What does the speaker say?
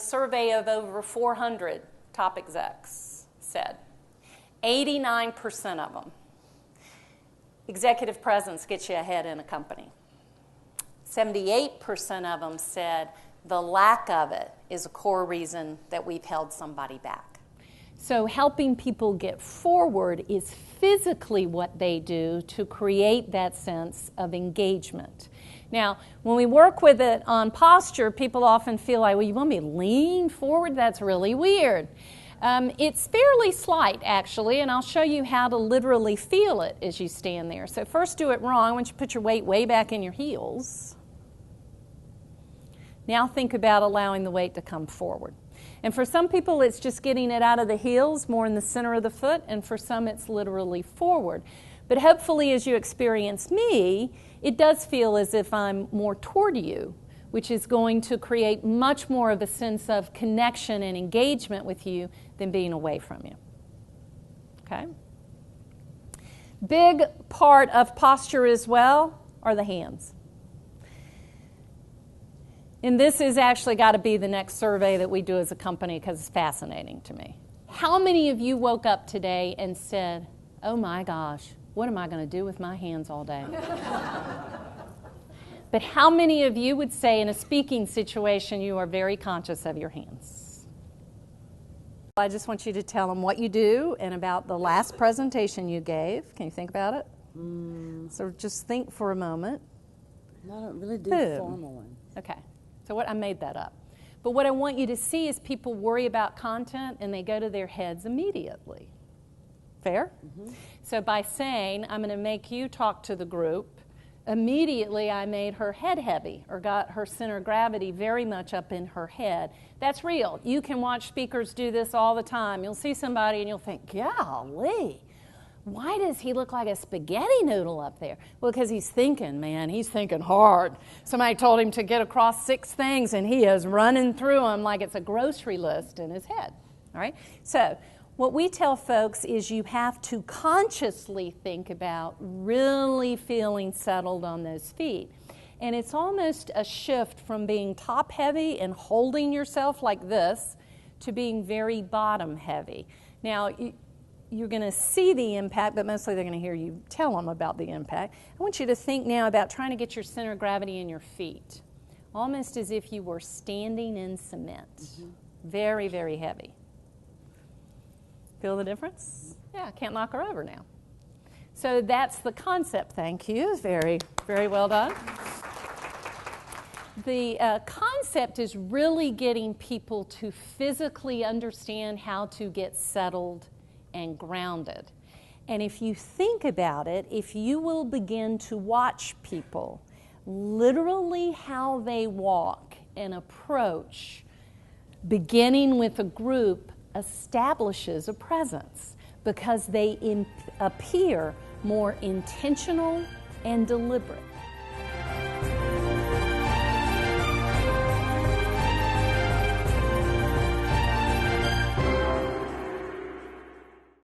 survey of over 400 top execs said, 89% of them, executive presence gets you ahead in a company. 78% of them said the lack of it is a core reason that we've held somebody back. So helping people get forward is physically what they do to create that sense of engagement. Now, when we work with it on posture, people often feel like, well, you want me to lean forward? That's really weird. It's fairly slight, actually, and I'll show you how to literally feel it as you stand there. So first do it wrong. I want you to put your weight way back in your heels. Now think about allowing the weight to come forward. And for some people, it's just getting it out of the heels, more in the center of the foot, and for some, it's literally forward. But hopefully, as you experience me, it does feel as if I'm more toward you, which is going to create much more of a sense of connection and engagement with you than being away from you. Okay? Big part of posture as well are the hands. And this has actually got to be the next survey that we do as a company because it's fascinating to me. How many of you woke up today and said, oh my gosh, what am I going to do with my hands all day? But how many of you would say in a speaking situation you are very conscious of your hands? I just want you to tell them what you do and about the last presentation you gave. Can you think about it? So just think for a moment. I don't really do formal ones. Okay. So I made that up. But what I want you to see is people worry about content and they go to their heads immediately. Fair? Mm-hmm. So by saying, I'm going to make you talk to the group, immediately I made her head heavy or got her center of gravity very much up in her head. That's real. You can watch speakers do this all the time. You'll see somebody and you'll think, golly, why does he look like a spaghetti noodle up there? Well, because he's thinking, man. He's thinking hard. Somebody told him to get across 6 things, and he is running through them like it's a grocery list in his head. All right? So what we tell folks is you have to consciously think about really feeling settled on those feet. And it's almost a shift from being top-heavy and holding yourself like this to being very bottom-heavy. Now, you're going to see the impact, but mostly they're going to hear you tell them about the impact. I want you to think now about trying to get your center of gravity in your feet, almost as if you were standing in cement. Mm-hmm. Very, very heavy. Feel the difference? Yeah, I can't knock her over now. So that's the concept. Thank you. Very, very well done. The concept is really getting people to physically understand how to get settled and grounded. And if you think about it, if you will begin to watch people, literally how they walk and approach, beginning with a group, establishes a presence because they appear more intentional and deliberate.